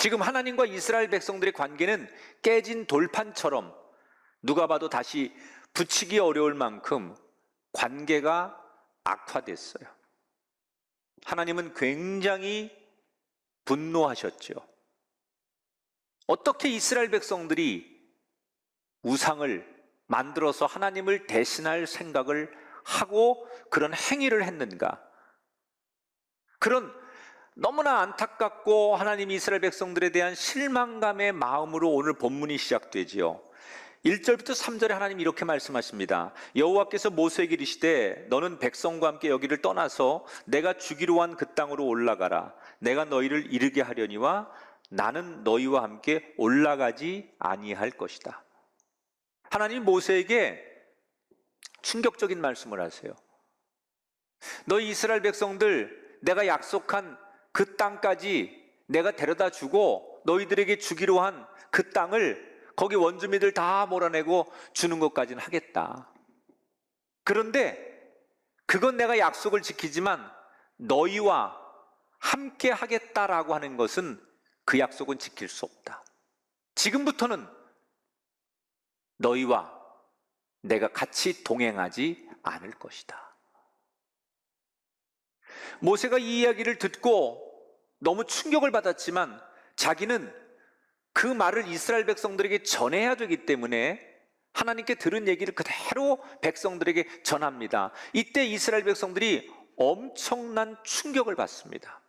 지금 하나님과 이스라엘 백성들의 관계는 깨진 돌판처럼 누가 봐도 다시 붙이기 어려울 만큼 관계가 악화됐어요. 하나님은 굉장히 분노하셨죠. 어떻게 이스라엘 백성들이 우상을 만들어서 하나님을 대신할 생각을 하고 그런 행위를 했는가? 그런 너무나 안타깝고 하나님 이스라엘 백성들에 대한 실망감의 마음으로 오늘 본문이 시작되지요. 1절부터 3절에 하나님 이렇게 말씀하십니다. 여호와께서 모세에게 이르시되 너는 백성과 함께 여기를 떠나서 내가 주기로 한 그 땅으로 올라가라. 내가 너희를 이르게 하려니와 나는 너희와 함께 올라가지 아니할 것이다. 하나님 모세에게 충격적인 말씀을 하세요. 너희 이스라엘 백성들 내가 약속한 그 땅까지 내가 데려다 주고 너희들에게 주기로 한 그 땅을 거기 원주민들 다 몰아내고 주는 것까지는 하겠다. 그런데 그건 내가 약속을 지키지만 너희와 함께 하겠다라고 하는 것은 그 약속은 지킬 수 없다. 지금부터는 너희와 내가 같이 동행하지 않을 것이다. 모세가 이 이야기를 듣고 너무 충격을 받았지만 자기는 그 말을 이스라엘 백성들에게 전해야 되기 때문에 하나님께 들은 얘기를 그대로 백성들에게 전합니다. 이때 이스라엘 백성들이 엄청난 충격을 받습니다.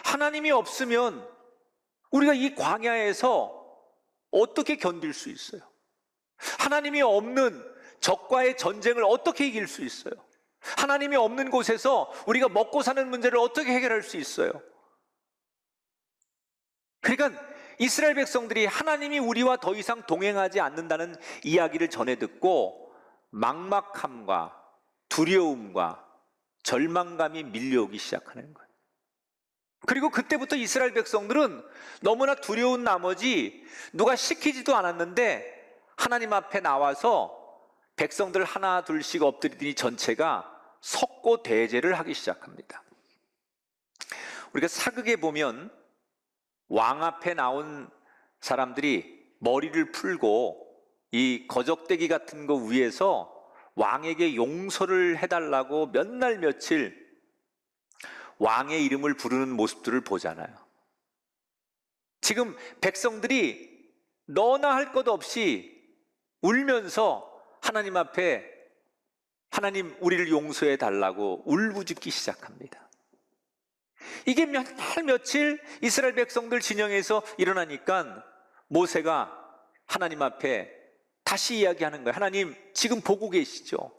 하나님이 없으면 우리가 이 광야에서 어떻게 견딜 수 있어요? 하나님이 없는 적과의 전쟁을 어떻게 이길 수 있어요? 하나님이 없는 곳에서 우리가 먹고 사는 문제를 어떻게 해결할 수 있어요? 그러니까 이스라엘 백성들이 하나님이 우리와 더 이상 동행하지 않는다는 이야기를 전해 듣고 막막함과 두려움과 절망감이 밀려오기 시작하는 거예요. 그리고 그때부터 이스라엘 백성들은 너무나 두려운 나머지 누가 시키지도 않았는데 하나님 앞에 나와서 백성들 하나 둘씩 엎드리더니 전체가 석고 대제를 하기 시작합니다. 우리가 사극에 보면 왕 앞에 나온 사람들이 머리를 풀고 이 거적대기 같은 거 위에서 왕에게 용서를 해달라고 몇 날 며칠 왕의 이름을 부르는 모습들을 보잖아요. 지금 백성들이 너나 할 것 없이 울면서 하나님 앞에 하나님 우리를 용서해 달라고 울부짖기 시작합니다. 이게 몇 날 며칠 이스라엘 백성들 진영에서 일어나니까 모세가 하나님 앞에 다시 이야기하는 거예요. 하나님 지금 보고 계시죠?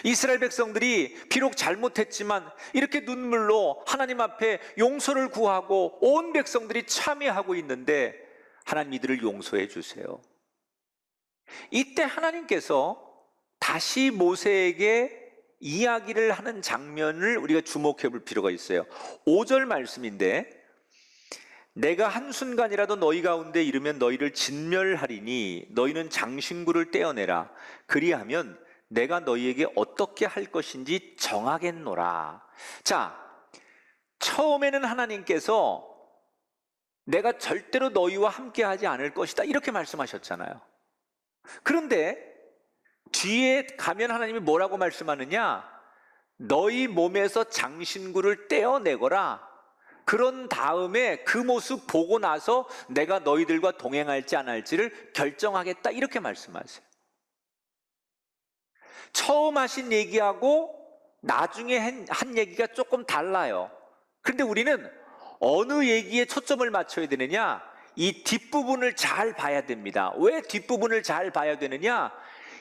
이스라엘 백성들이 비록 잘못했지만 이렇게 눈물로 하나님 앞에 용서를 구하고 온 백성들이 참여하고 있는데 하나님 이들을 용서해 주세요. 이때 하나님께서 다시 모세에게 이야기를 하는 장면을 우리가 주목해 볼 필요가 있어요. 5절 말씀인데 내가 한순간이라도 너희 가운데 이르면 너희를 진멸하리니 너희는 장신구를 떼어내라. 그리하면 내가 너희에게 어떻게 할 것인지 정하겠노라. 자, 처음에는 하나님께서 내가 절대로 너희와 함께 하지 않을 것이다 이렇게 말씀하셨잖아요. 그런데 뒤에 가면 하나님이 뭐라고 말씀하느냐? 너희 몸에서 장신구를 떼어내거라. 그런 다음에 그 모습 보고 나서 내가 너희들과 동행할지 안 할지를 결정하겠다 이렇게 말씀하세요. 처음 하신 얘기하고 나중에 한 얘기가 조금 달라요. 그런데 우리는 어느 얘기에 초점을 맞춰야 되느냐? 이 뒷부분을 잘 봐야 됩니다. 왜 뒷부분을 잘 봐야 되느냐?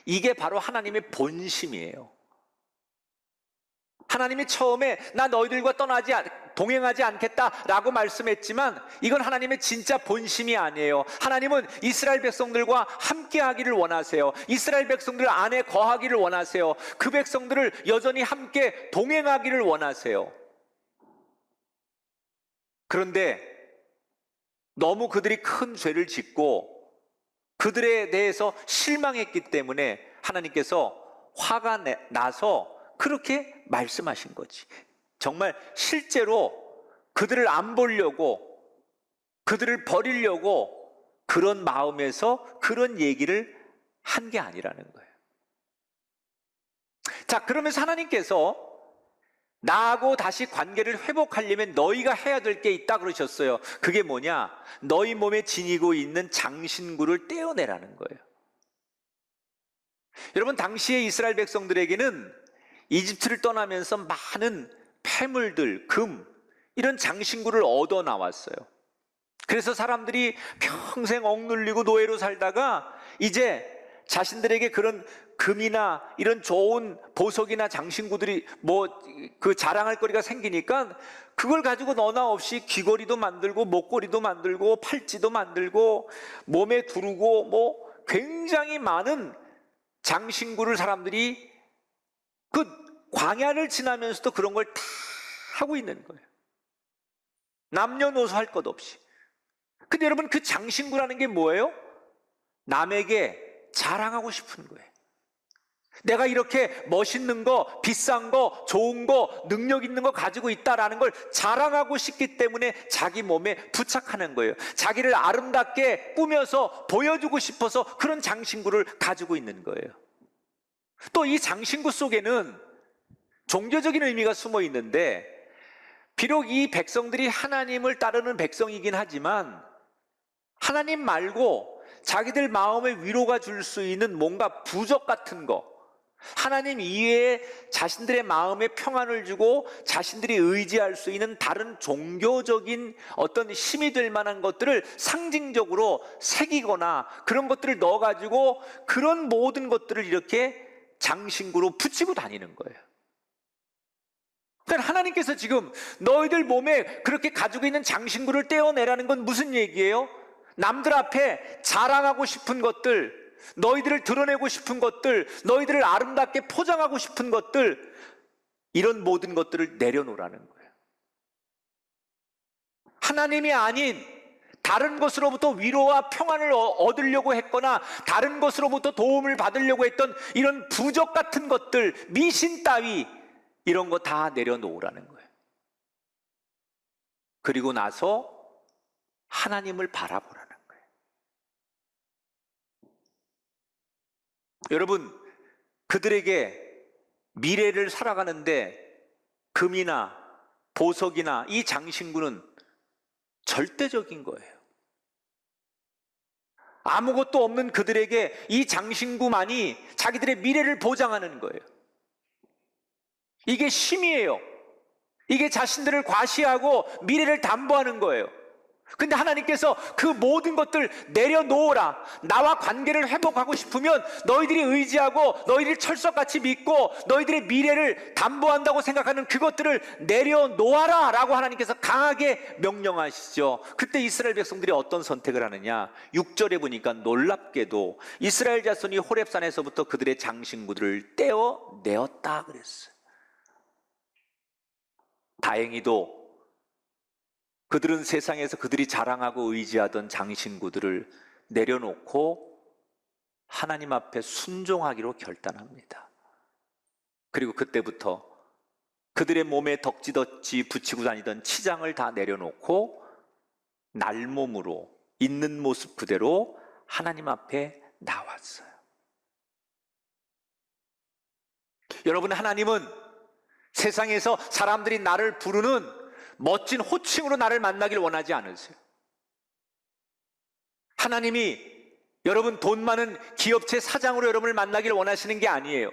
이게 바로 하나님의 본심이에요. 하나님이 처음에 나 너희들과 동행하지 않겠다라고 말씀했지만 이건 하나님의 진짜 본심이 아니에요. 하나님은 이스라엘 백성들과 함께 하기를 원하세요. 이스라엘 백성들 안에 거하기를 원하세요. 그 백성들을 여전히 함께 동행하기를 원하세요. 그런데 너무 그들이 큰 죄를 짓고 그들에 대해서 실망했기 때문에 하나님께서 화가 나서 그렇게 말씀하신 거지. 정말 실제로 그들을 안 보려고 그들을 버리려고 그런 마음에서 그런 얘기를 한 게 아니라는 거예요. 자, 그러면서 하나님께서 나하고 다시 관계를 회복하려면 너희가 해야 될 게 있다 그러셨어요. 그게 뭐냐? 너희 몸에 지니고 있는 장신구를 떼어내라는 거예요. 여러분, 당시에 이스라엘 백성들에게는 이집트를 떠나면서 많은 폐물들, 금, 이런 장신구를 얻어 나왔어요. 그래서 사람들이 평생 억눌리고 노예로 살다가 이제 자신들에게 그런 금이나 이런 좋은 보석이나 장신구들이 그 자랑할 거리가 생기니까 그걸 가지고 너나 없이 귀걸이도 만들고 목걸이도 만들고 팔찌도 만들고 몸에 두르고 굉장히 많은 장신구를 사람들이 그 광야를 지나면서도 그런 걸 다 하고 있는 거예요. 남녀노소 할 것 없이. 근데 여러분, 그 장신구라는 게 뭐예요? 남에게 자랑하고 싶은 거예요. 내가 이렇게 멋있는 거, 비싼 거, 좋은 거, 능력 있는 거 가지고 있다라는 걸 자랑하고 싶기 때문에 자기 몸에 부착하는 거예요. 자기를 아름답게 꾸며서 보여주고 싶어서 그런 장신구를 가지고 있는 거예요. 또 이 장신구 속에는 종교적인 의미가 숨어 있는데, 비록 이 백성들이 하나님을 따르는 백성이긴 하지만 하나님 말고 자기들 마음에 위로가 줄 수 있는 뭔가 부적 같은 거, 하나님 이외에 자신들의 마음에 평안을 주고 자신들이 의지할 수 있는 다른 종교적인 어떤 힘이 될 만한 것들을 상징적으로 새기거나 그런 것들을 넣어가지고 그런 모든 것들을 이렇게 장신구로 붙이고 다니는 거예요. 그러니까 하나님께서 지금 너희들 몸에 그렇게 가지고 있는 장신구를 떼어내라는 건 무슨 얘기예요? 남들 앞에 자랑하고 싶은 것들, 너희들을 드러내고 싶은 것들, 너희들을 아름답게 포장하고 싶은 것들, 이런 모든 것들을 내려놓으라는 거예요. 하나님이 아닌 다른 것으로부터 위로와 평안을 얻으려고 했거나 다른 것으로부터 도움을 받으려고 했던 이런 부적 같은 것들, 미신 따위, 이런 거 다 내려놓으라는 거예요. 그리고 나서 하나님을 바라보라는 거예요. 여러분, 그들에게 미래를 살아가는데 금이나 보석이나 이 장신구는 절대적인 거예요. 아무것도 없는 그들에게 이 장신구만이 자기들의 미래를 보장하는 거예요. 이게 쉼이에요. 이게 자신들을 과시하고 미래를 담보하는 거예요. 근데 하나님께서 그 모든 것들 내려놓으라. 나와 관계를 회복하고 싶으면 너희들이 의지하고 너희들이 철석같이 믿고 너희들의 미래를 담보한다고 생각하는 그것들을 내려놓아라 라고 하나님께서 강하게 명령하시죠. 그때 이스라엘 백성들이 어떤 선택을 하느냐, 6절에 보니까 놀랍게도 이스라엘 자손이 호렙산에서부터 그들의 장신구들을 떼어내었다 그랬어요. 다행히도 그들은 세상에서 그들이 자랑하고 의지하던 장신구들을 내려놓고 하나님 앞에 순종하기로 결단합니다. 그리고 그때부터 그들의 몸에 덕지덕지 붙이고 다니던 치장을 다 내려놓고 날몸으로 있는 모습 그대로 하나님 앞에 나왔어요. 여러분, 하나님은 세상에서 사람들이 나를 부르는 멋진 호칭으로 나를 만나길 원하지 않으세요. 하나님이 여러분 돈 많은 기업체 사장으로 여러분을 만나길 원하시는 게 아니에요.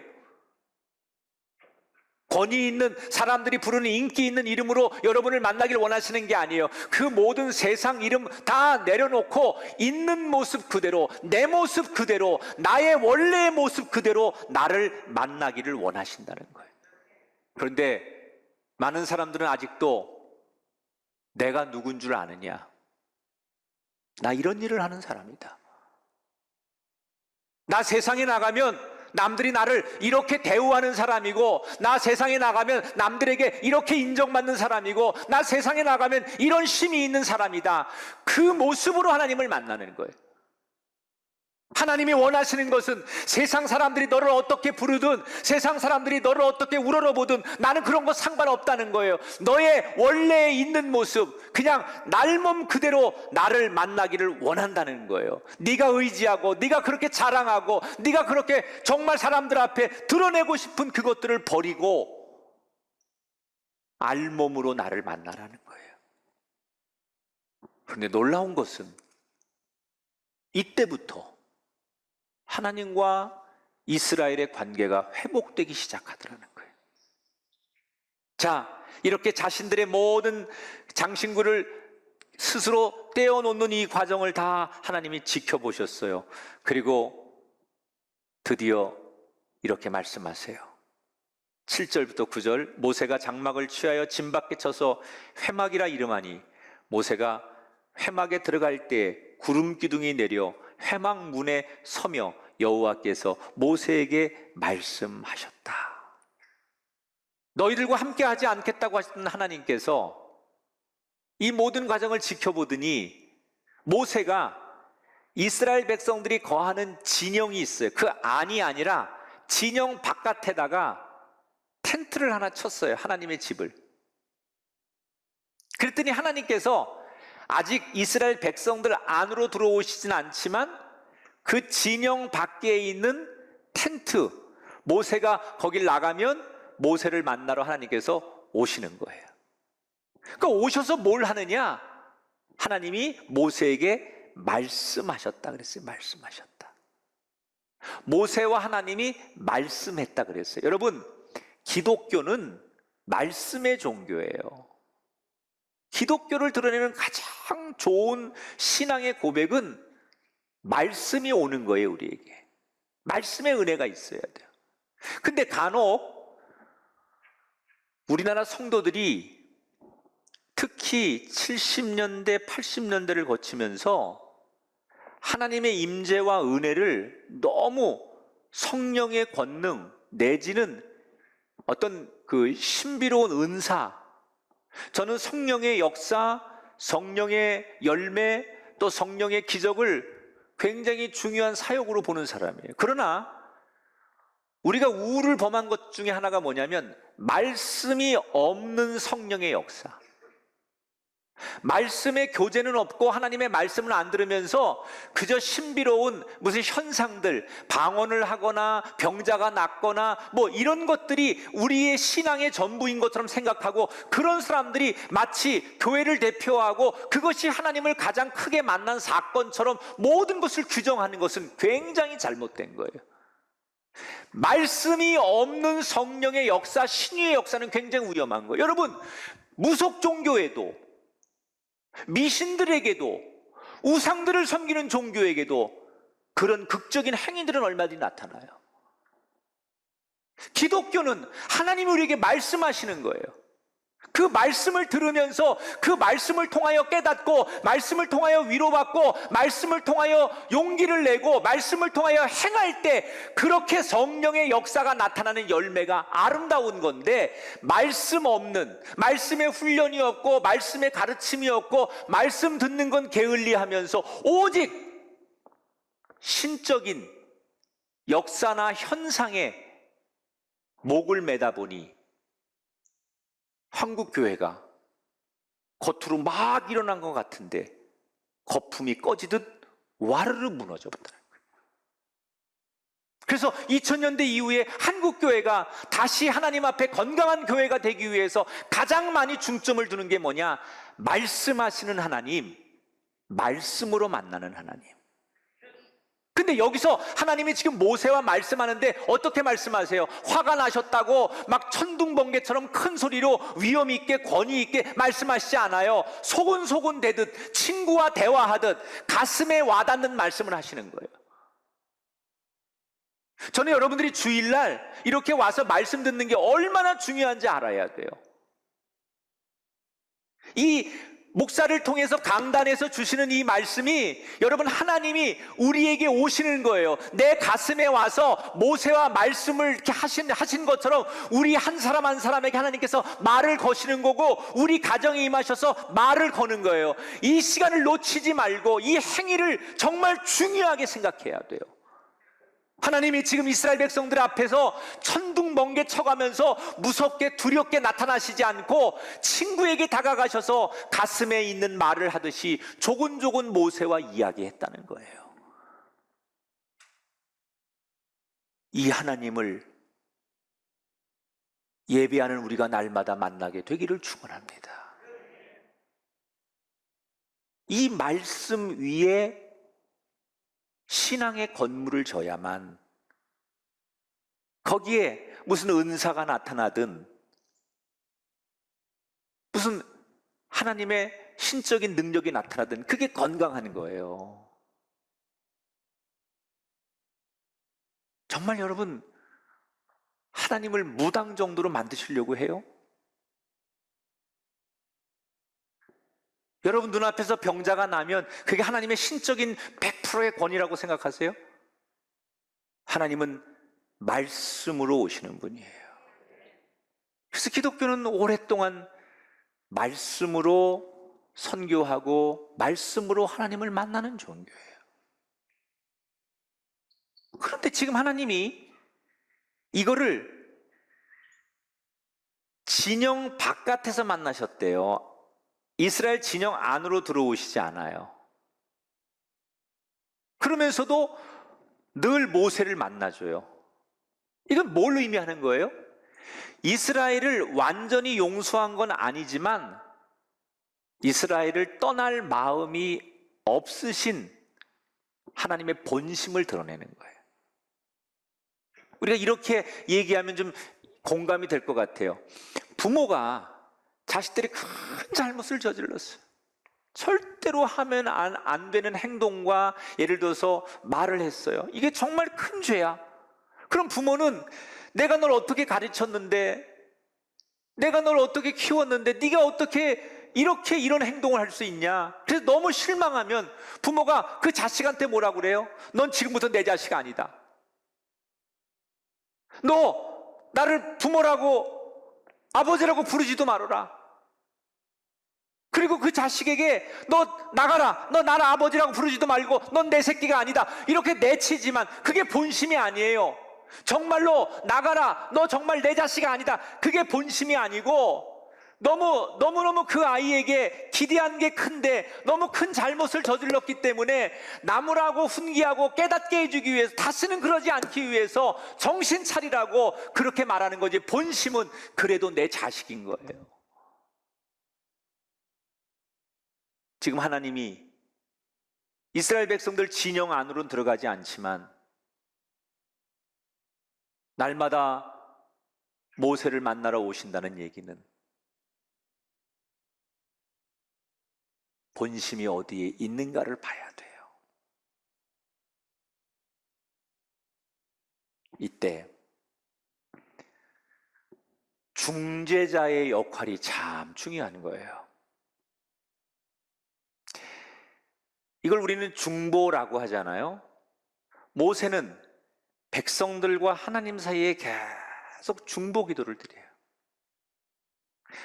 권위 있는 사람들이 부르는 인기 있는 이름으로 여러분을 만나길 원하시는 게 아니에요. 그 모든 세상 이름 다 내려놓고 있는 모습 그대로, 내 모습 그대로, 나의 원래의 모습 그대로 나를 만나기를 원하신다는 거예요. 그런데 많은 사람들은 아직도 내가 누군 줄 아느냐, 나 이런 일을 하는 사람이다, 나 세상에 나가면 남들이 나를 이렇게 대우하는 사람이고, 나 세상에 나가면 남들에게 이렇게 인정받는 사람이고, 나 세상에 나가면 이런 쉼이 있는 사람이다. 그 모습으로 하나님을 만나는 거예요. 하나님이 원하시는 것은 세상 사람들이 너를 어떻게 부르든, 세상 사람들이 너를 어떻게 우러러보든 나는 그런 거 상관없다는 거예요. 너의 원래 있는 모습, 그냥 날몸 그대로 나를 만나기를 원한다는 거예요. 네가 의지하고 네가 그렇게 자랑하고 네가 그렇게 정말 사람들 앞에 드러내고 싶은 그것들을 버리고 알몸으로 나를 만나라는 거예요. 그런데 놀라운 것은 이때부터 하나님과 이스라엘의 관계가 회복되기 시작하더라는 거예요. 자, 이렇게 자신들의 모든 장신구를 스스로 떼어놓는 이 과정을 다 하나님이 지켜보셨어요. 그리고 드디어 이렇게 말씀하세요. 7절부터 9절, 모세가 장막을 취하여 진 밖에 쳐서 회막이라 이름하니 모세가 회막에 들어갈 때 구름 기둥이 내려 회막 문에 서며 여호와께서 모세에게 말씀하셨다. 너희들과 함께 하지 않겠다고 하셨던 하나님께서 이 모든 과정을 지켜보더니 모세가 이스라엘 백성들이 거하는 진영이 있어요. 그 안이 아니라 진영 바깥에다가 텐트를 하나 쳤어요. 하나님의 집을. 그랬더니 하나님께서 아직 이스라엘 백성들 안으로 들어오시진 않지만 그 진영 밖에 있는 텐트, 모세가 거길 나가면 모세를 만나러 하나님께서 오시는 거예요. 그러니까 오셔서 뭘 하느냐? 하나님이 모세에게 말씀하셨다 그랬어요. 말씀하셨다. 모세와 하나님이 말씀했다 그랬어요. 여러분, 기독교는 말씀의 종교예요. 기독교를 드러내는 가장 좋은 신앙의 고백은 말씀이 오는 거예요. 우리에게 말씀의 은혜가 있어야 돼요. 근데 간혹 우리나라 성도들이 특히 70년대 80년대를 거치면서 하나님의 임재와 은혜를 너무 성령의 권능 내지는 어떤 그 신비로운 은사, 저는 성령의 역사, 성령의 열매, 또 성령의 기적을 굉장히 중요한 사역으로 보는 사람이에요. 그러나 우리가 우를 범한 것 중에 하나가 뭐냐면 말씀이 없는 성령의 역사, 말씀의 교제는 없고 하나님의 말씀을 안 들으면서 그저 신비로운 무슨 현상들, 방언을 하거나 병자가 낫거나 뭐 이런 것들이 우리의 신앙의 전부인 것처럼 생각하고, 그런 사람들이 마치 교회를 대표하고 그것이 하나님을 가장 크게 만난 사건처럼 모든 것을 규정하는 것은 굉장히 잘못된 거예요. 말씀이 없는 성령의 역사, 신유의 역사는 굉장히 위험한 거예요. 여러분, 무속 종교에도, 미신들에게도, 우상들을 섬기는 종교에게도 그런 극적인 행위들은 얼마든지 나타나요. 기독교는 하나님이 우리에게 말씀하시는 거예요. 그 말씀을 들으면서 그 말씀을 통하여 깨닫고, 말씀을 통하여 위로받고, 말씀을 통하여 용기를 내고, 말씀을 통하여 행할 때 그렇게 성령의 역사가 나타나는 열매가 아름다운 건데, 말씀 없는, 말씀의 훈련이 없고 말씀의 가르침이 없고 말씀 듣는 건 게을리하면서 오직 신적인 역사나 현상에 목을 매다 보니 한국 교회가 겉으로 막 일어난 것 같은데 거품이 꺼지듯 와르르 무너져 버렸다는 거예요. 그래서 2000년대 이후에 한국 교회가 다시 하나님 앞에 건강한 교회가 되기 위해서 가장 많이 중점을 두는 게 뭐냐? 말씀하시는 하나님, 말씀으로 만나는 하나님. 근데 여기서 하나님이 지금 모세와 말씀하는데 어떻게 말씀하세요? 화가 나셨다고 막 천둥번개처럼 큰 소리로 위엄 있게 권위 있게 말씀하시지 않아요. 소곤소곤 대듯 친구와 대화하듯 가슴에 와닿는 말씀을 하시는 거예요. 저는 여러분들이 주일날 이렇게 와서 말씀 듣는 게 얼마나 중요한지 알아야 돼요. 이 목사를 통해서 강단에서 주시는 이 말씀이 여러분 하나님이 우리에게 오시는 거예요. 내 가슴에 와서 모세와 말씀을 이렇게 하신 것처럼 우리 한 사람 한 사람에게 하나님께서 말을 거시는 거고 우리 가정에 임하셔서 말을 거는 거예요. 이 시간을 놓치지 말고 이 행위를 정말 중요하게 생각해야 돼요. 하나님이 지금 이스라엘 백성들 앞에서 천둥번개 쳐가면서 무섭게 두렵게 나타나시지 않고 친구에게 다가가셔서 가슴에 있는 말을 하듯이 조곤조곤 모세와 이야기했다는 거예요. 이 하나님을 예배하는 우리가 날마다 만나게 되기를 축원합니다. 이 말씀 위에 신앙의 건물을 져야만 거기에 무슨 은사가 나타나든 무슨 하나님의 신적인 능력이 나타나든 그게 건강한 거예요. 정말 여러분 하나님을 무당 정도로 만드시려고 해요? 여러분 눈앞에서 병자가 나면 그게 하나님의 신적인 100%의 권위라고 생각하세요? 하나님은 말씀으로 오시는 분이에요. 그래서 기독교는 오랫동안 말씀으로 선교하고 말씀으로 하나님을 만나는 종교예요. 그런데 지금 하나님이 이거를 진영 바깥에서 만나셨대요. 이스라엘 진영 안으로 들어오시지 않아요. 그러면서도 늘 모세를 만나줘요. 이건 뭘 의미하는 거예요? 이스라엘을 완전히 용서한 건 아니지만 이스라엘을 떠날 마음이 없으신 하나님의 본심을 드러내는 거예요. 우리가 이렇게 얘기하면 좀 공감이 될 것 같아요. 부모가 자식들이 큰 잘못을 저질렀어요. 절대로 하면 안 되는 행동과 예를 들어서 말을 했어요. 이게 정말 큰 죄야. 그럼 부모는 내가 널 어떻게 가르쳤는데, 내가 널 어떻게 키웠는데 네가 어떻게 이렇게 이런 행동을 할 수 있냐. 그래서 너무 실망하면 부모가 그 자식한테 뭐라고 그래요? 넌 지금부터 내 자식 아니다. 너 나를 부모라고 아버지라고 부르지도 말아라. 그리고 그 자식에게 너 나가라, 너 나를 아버지라고 부르지도 말고 넌 내 새끼가 아니다, 이렇게 내치지만 그게 본심이 아니에요. 정말로 나가라, 너 정말 내 자식이 아니다, 그게 본심이 아니고 너무너무 그 아이에게 기대한 게 큰데 너무 큰 잘못을 저질렀기 때문에 나무라고 훈계하고 깨닫게 해주기 위해서, 다시는 그러지 않기 위해서 정신 차리라고 그렇게 말하는 거지, 본심은 그래도 내 자식인 거예요. 지금 하나님이 이스라엘 백성들 진영 안으로는 들어가지 않지만 날마다 모세를 만나러 오신다는 얘기는 본심이 어디에 있는가를 봐야 돼요. 이때 중재자의 역할이 참 중요한 거예요. 이걸 우리는 중보라고 하잖아요. 모세는 백성들과 하나님 사이에 계속 중보 기도를 드려요.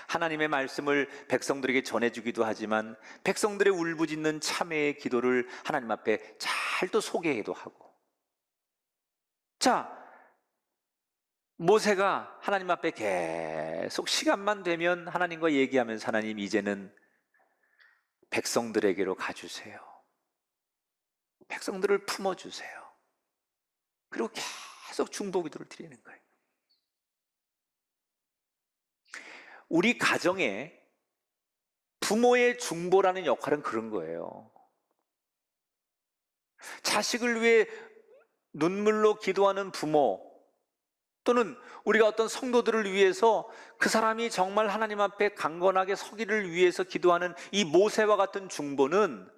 하나님의 말씀을 백성들에게 전해주기도 하지만 백성들의 울부짖는 참회의 기도를 하나님 앞에 잘 또 소개해도 하고. 자, 모세가 하나님 앞에 계속 시간만 되면 하나님과 얘기하면서 하나님 이제는 백성들에게로 가주세요. 백성들을 품어주세요. 그리고 계속 중보 기도를 드리는 거예요. 우리 가정에 부모의 중보라는 역할은 그런 거예요. 자식을 위해 눈물로 기도하는 부모, 또는 우리가 어떤 성도들을 위해서 그 사람이 정말 하나님 앞에 강건하게 서기를 위해서 기도하는 이 모세와 같은 중보는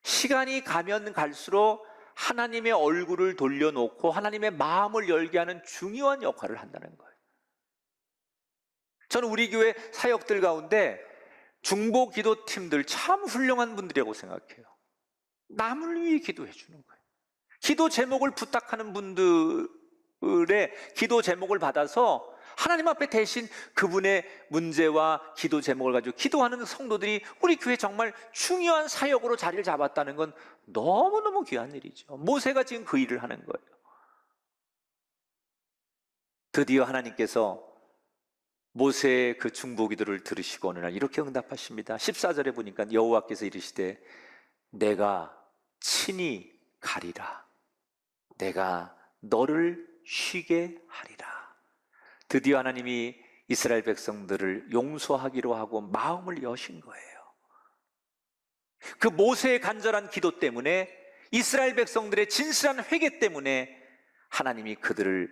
시간이 가면 갈수록 하나님의 얼굴을 돌려놓고 하나님의 마음을 열게 하는 중요한 역할을 한다는 거예요. 저는 우리 교회 사역들 가운데 중보 기도팀들 참 훌륭한 분들이라고 생각해요. 남을 위해 기도해 주는 거예요. 기도 제목을 부탁하는 분들의 기도 제목을 받아서 하나님 앞에 대신 그분의 문제와 기도 제목을 가지고 기도하는 성도들이 우리 교회 정말 중요한 사역으로 자리를 잡았다는 건 너무너무 귀한 일이죠. 모세가 지금 그 일을 하는 거예요. 드디어 하나님께서 모세의 그 중보 기도를 들으시고 어느 날 이렇게 응답하십니다. 14절에 보니까 여호와께서 이르시되 내가 친히 가리라. 내가 너를 쉬게 하리라. 드디어 하나님이 이스라엘 백성들을 용서하기로 하고 마음을 여신 거예요. 그 모세의 간절한 기도 때문에, 이스라엘 백성들의 진실한 회개 때문에 하나님이 그들을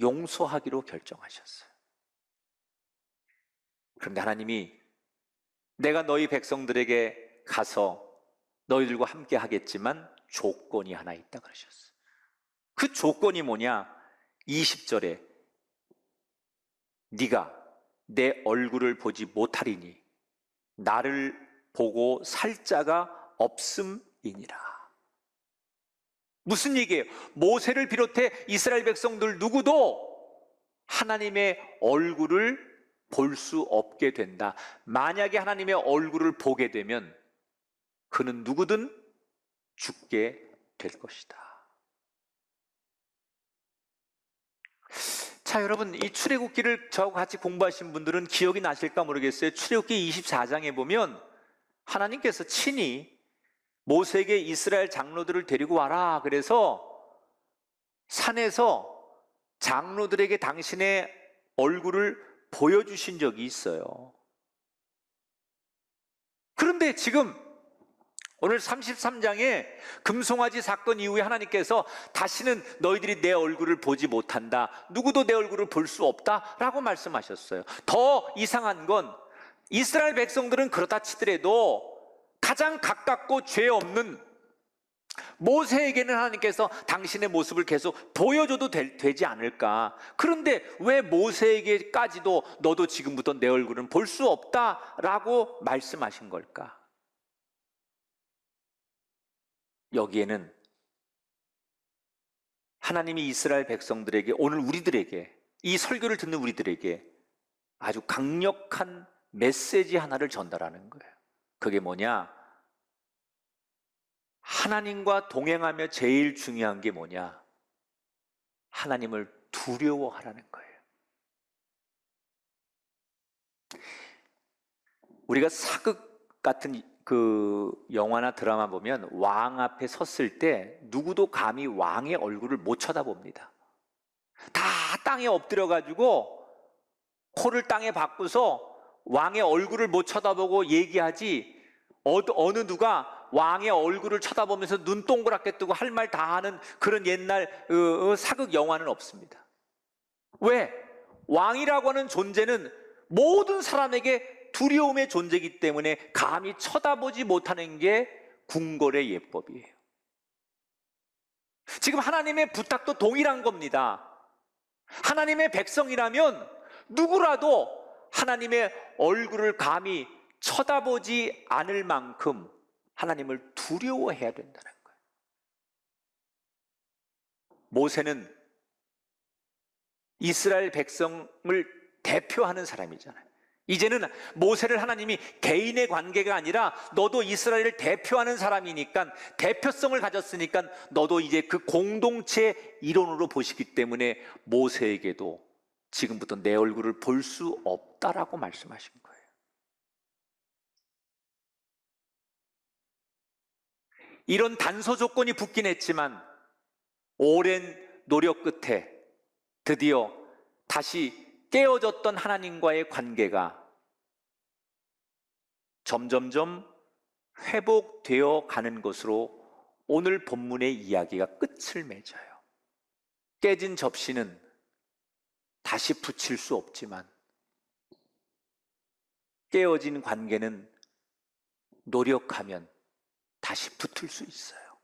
용서하기로 결정하셨어요. 그런데 하나님이 내가 너희 백성들에게 가서 너희들과 함께 하겠지만 조건이 하나 있다 그러셨어요. 그 조건이 뭐냐? 20절에 네가 내 얼굴을 보지 못하리니 나를 보고 살 자가 없음이니라. 무슨 얘기예요? 모세를 비롯해 이스라엘 백성들 누구도 하나님의 얼굴을 볼 수 없게 된다. 만약에 하나님의 얼굴을 보게 되면 그는 누구든 죽게 될 것이다. 자, 여러분, 이 출애굽기를 저하고 같이 공부하신 분들은 기억이 나실까 모르겠어요. 출애굽기 24장에 보면 하나님께서 친히 모세에게 이스라엘 장로들을 데리고 와라. 그래서 산에서 장로들에게 당신의 얼굴을 보여주신 적이 있어요. 그런데 지금 오늘 33장에 금송아지 사건 이후에 하나님께서 다시는 너희들이 내 얼굴을 보지 못한다, 누구도 내 얼굴을 볼 수 없다 라고 말씀하셨어요. 더 이상한 건 이스라엘 백성들은 그렇다 치더라도 가장 가깝고 죄 없는 모세에게는 하나님께서 당신의 모습을 계속 보여줘도 되지 않을까. 그런데 왜 모세에게까지도 너도 지금부터 내 얼굴은 볼 수 없다라고 말씀하신 걸까? 여기에는 하나님이 이스라엘 백성들에게, 오늘 우리들에게, 이 설교를 듣는 우리들에게 아주 강력한 메시지 하나를 전달하는 거예요. 그게 뭐냐? 하나님과 동행하며 제일 중요한 게 뭐냐? 하나님을 두려워하라는 거예요. 우리가 사극 같은 그 영화나 드라마 보면 왕 앞에 섰을 때 누구도 감히 왕의 얼굴을 못 쳐다봅니다. 다 땅에 엎드려가지고 코를 땅에 박고서 왕의 얼굴을 못 쳐다보고 얘기하지, 어느 누가 왕의 얼굴을 쳐다보면서 눈 동그랗게 뜨고 할 말 다 하는 그런 옛날 사극 영화는 없습니다. 왜? 왕이라고 하는 존재는 모든 사람에게 두려움의 존재이기 때문에 감히 쳐다보지 못하는 게 궁궐의 예법이에요. 지금 하나님의 부탁도 동일한 겁니다. 하나님의 백성이라면 누구라도 하나님의 얼굴을 감히 쳐다보지 않을 만큼 하나님을 두려워해야 된다는 거예요. 모세는 이스라엘 백성을 대표하는 사람이잖아요. 이제는 모세를 하나님이 개인의 관계가 아니라 너도 이스라엘을 대표하는 사람이니까, 대표성을 가졌으니까 너도 이제 그 공동체 일원으로 보시기 때문에 모세에게도 지금부터 내 얼굴을 볼 수 없다라고 말씀하신 거예요. 이런 단서 조건이 붙긴 했지만 오랜 노력 끝에 드디어 다시 깨어졌던 하나님과의 관계가 점점점 회복되어 가는 것으로 오늘 본문의 이야기가 끝을 맺어요. 깨진 접시는 다시 붙일 수 없지만 깨어진 관계는 노력하면 다시 붙을 수 있어요.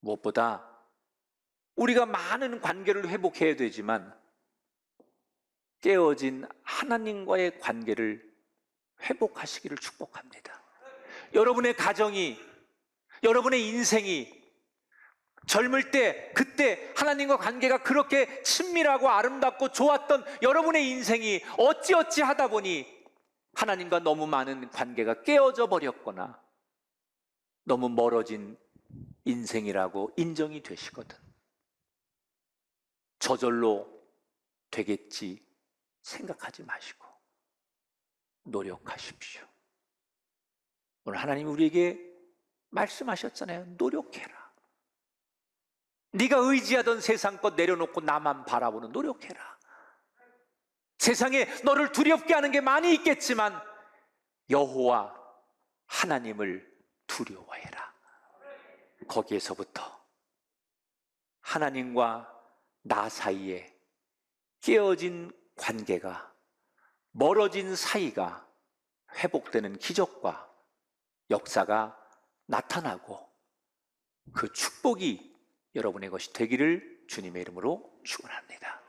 무엇보다 우리가 많은 관계를 회복해야 되지만 깨어진 하나님과의 관계를 회복하시기를 축복합니다. 여러분의 가정이, 여러분의 인생이 젊을 때, 그때 하나님과 관계가 그렇게 친밀하고 아름답고 좋았던 여러분의 인생이 어찌어찌 하다 보니 하나님과 너무 많은 관계가 깨어져 버렸거나 너무 멀어진 인생이라고 인정이 되시거든. 저절로 되겠지 생각하지 마시고 노력하십시오. 오늘 하나님 우리에게 말씀하셨잖아요. 노력해라. 네가 의지하던 세상 것 내려놓고 나만 바라보는 노력해라. 세상에 너를 두렵게 하는 게 많이 있겠지만 여호와 하나님을 두려워해라. 거기에서부터 하나님과 나 사이에 깨어진 관계가, 멀어진 사이가 회복되는 기적과 역사가 나타나고 그 축복이 여러분의 것이 되기를 주님의 이름으로 축원합니다.